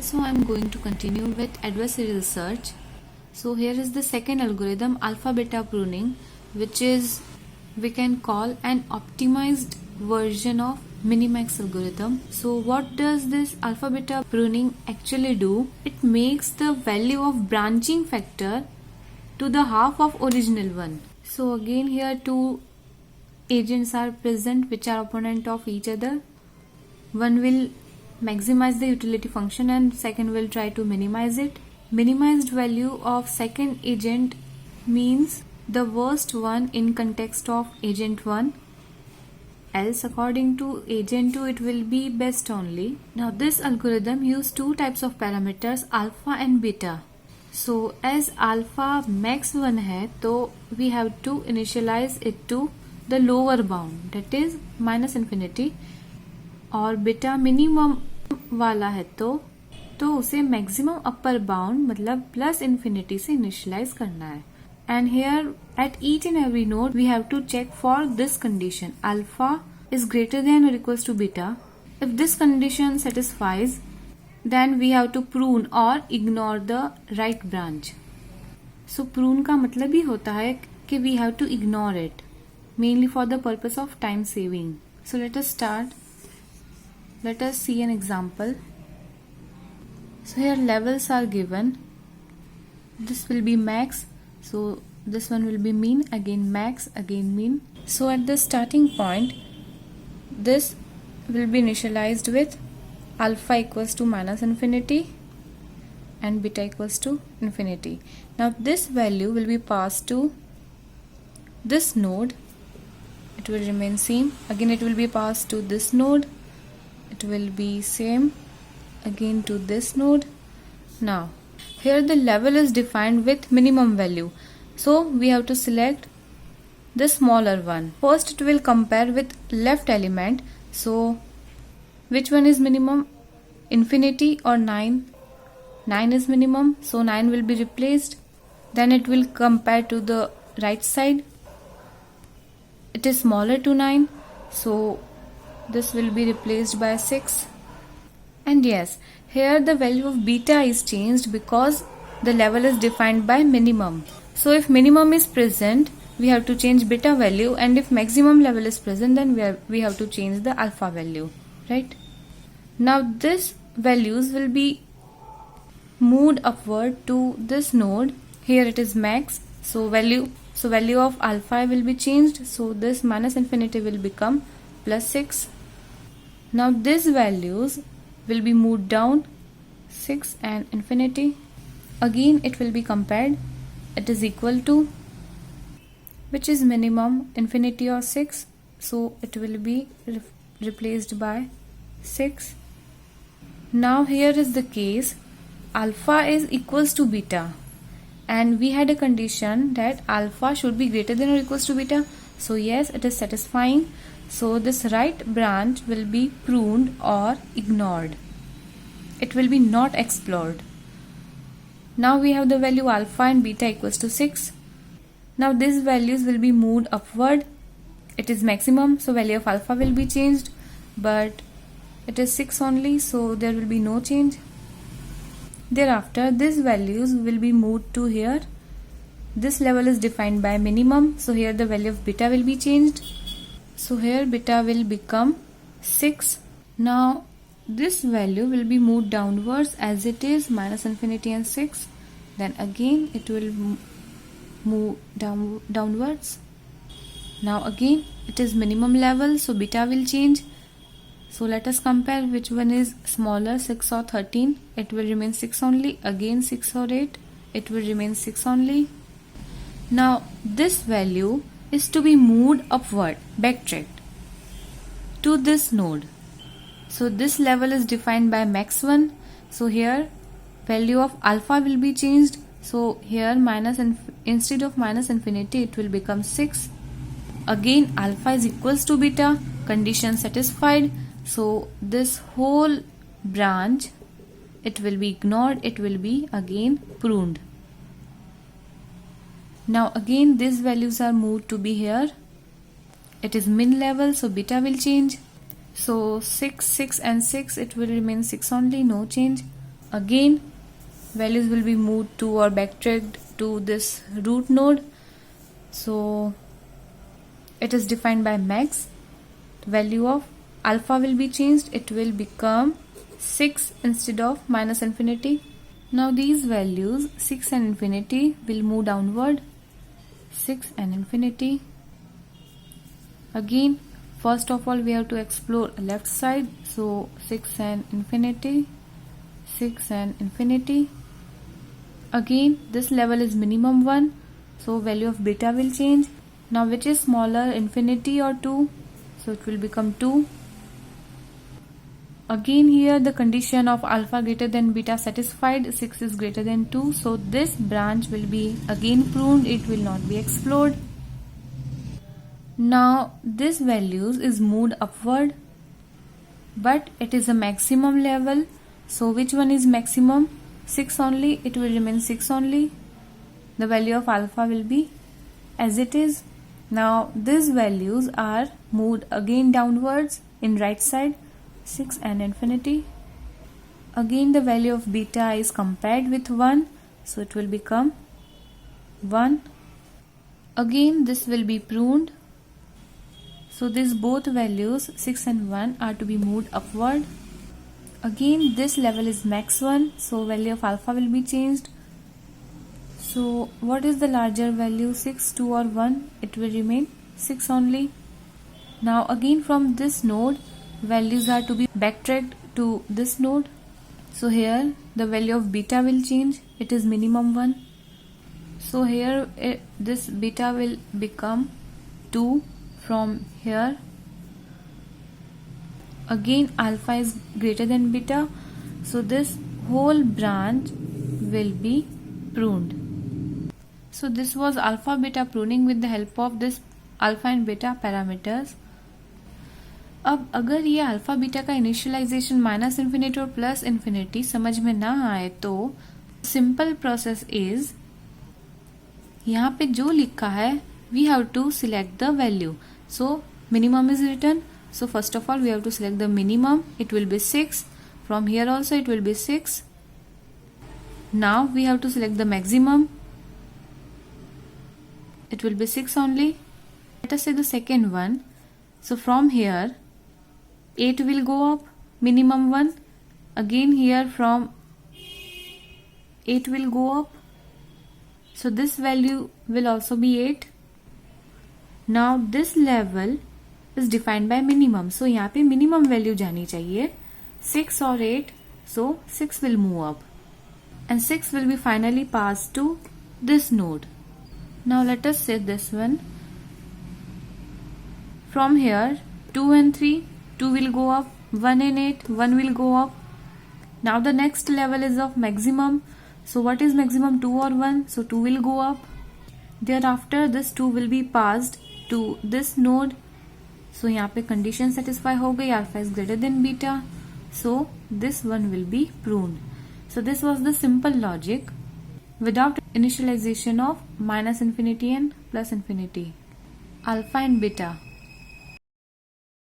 Also, I'm going to continue with adversarial search. So here is the second algorithm, alpha beta pruning, which is we can call an optimized version of minimax algorithm. So what does this alpha beta pruning actually do? It makes the value of branching factor to the half of original one. So again here two agents are present which are opponent of each other. One will maximize the utility function and second will try to minimize it. Minimized value of second agent means the worst one in context of agent 1, else according to agent 2 it will be best only. Now this algorithm use two types of parameters, alpha and beta. So as alpha max 1 hai, तो we have to initialize it to the lower bound, that is minus infinity, और beta minimum वाला है तो उसे maximum upper bound मतलब plus infinity से initialize करना है. And here at each and every node we have to check for this condition, alpha is greater than और equals to beta. If this condition satisfies then we have to prune और ignore the right branch. So prune का मतलब ही होता है कि we have to ignore it mainly for the purpose of time saving. So let us start. Let us see an example. So here levels are given. This will be max. So this one will be mean, again max, again mean. So at the starting point, this will be initialized with alpha equals to minus infinity and beta equals to infinity. Now this value will be passed to this node. It will remain same. Again it will be passed to this node. It will be same again to this node. Now here the level is defined with minimum value, so we have to select the smaller one. First it will compare with left element. So which one is minimum, infinity or 9? 9 is minimum, so 9 will be replaced. Then it will compare to the right side. It is smaller to 9, so this will be replaced by 6. And yes, here the value of beta is changed because the level is defined by minimum. So if minimum is present, we have to change beta value, and if maximum level is present, then we have to change the alpha value, right? Now this values will be moved upward to this node. Here it is max, so value of alpha will be changed, so this minus infinity will become plus 6. Now these values will be moved down, 6 and infinity. Again it will be compared. It is equal to which is minimum, infinity or 6. So it will be replaced by 6. Now here is the case, alpha is equals to beta, and we had a condition that alpha should be greater than or equals to beta. So yes, it is satisfying. So this right branch will be pruned or ignored. It will be not explored. Now we have the value alpha and beta equals to 6. Now these values will be moved upward. It is maximum, so value of alpha will be changed, but it is 6 only, so there will be no change. Thereafter these values will be moved to here. This level is defined by minimum, so here the value of beta will be changed. So here beta will become 6. Now this value will be moved downwards as it is minus infinity and 6. Then again it will move downwards. Now again it is minimum level, so beta will change. So let us compare which one is smaller, 6 or 13. It will remain 6 only. Again 6 or 8. It will remain 6 only. Now this value is to be moved upward, backtracked to this node. So this level is defined by max 1. So here value of alpha will be changed. So here instead of minus infinity it will become 6. Again alpha is equals to beta, condition satisfied. So this whole branch, it will be ignored, it will be again pruned. Now again these values are moved to be here. It is min level, so beta will change. So 6, 6 and 6, it will remain 6 only, no change. Again, values will be moved to or backtracked to this root node. So it is defined by max. Value of alpha will be changed. It will become 6 instead of minus infinity. Now these values 6 and infinity will move downward. 6 and infinity. Again, first of all we have to explore left side. So 6 and infinity. 6 and infinity. Again, this level is minimum 1. So value of beta will change. Now which is smaller, infinity or 2? So it will become 2. Again here the condition of alpha greater than beta satisfied, 6 is greater than 2. So this branch will be again pruned, it will not be explored. Now this values is moved upward, but it is a maximum level. So which one is maximum? 6 only, it will remain 6 only. The value of alpha will be as it is. Now these values are moved again downwards in right side, 6 and infinity. Again the value of beta is compared with 1, so it will become 1. Again this will be pruned. So these both values 6 and 1 are to be moved upward. Again this level is max 1, so value of alpha will be changed. So what is the larger value, 6, 2 or 1? It will remain 6 only. Now again from this node values are to be backtracked to this node. So here the value of beta will change, it is minimum 1. So here this beta will become 2 from here. Again alpha is greater than beta, so this whole branch will be pruned. So this was alpha beta pruning with the help of this alpha and beta parameters. अब अगर ये alpha beta का initialisation minus infinity और plus infinity समझ में ना आए तो सिंपल प्रोसेस इज, यहाँ पे जो लिखा है we have to select the value. So minimum is written. So first of all we have to select the minimum. It will be 6. From here also it will be 6. Now we have to select the maximum. It will be 6 only. Let us say the second one. So from here 8 will go up, minimum 1. Again here from 8 will go up. So this value will also be 8. Now this level is defined by minimum. So यहाँ पे minimum value जानी चाहिए 6 or 8. So 6 will move up and 6 will be finally passed to this node. Now let us say this one. From here 2 and 3, 2 will go up, 1 and 8, 1 will go up. Now the next level is of maximum. So what is maximum, 2 or 1? So 2 will go up. Thereafter this 2 will be passed to this node. So यहाँ पे condition satisfy हो गई, alpha is greater than beta. So this one will be pruned. So this was the simple logic without initialization of minus infinity and plus infinity. Alpha and beta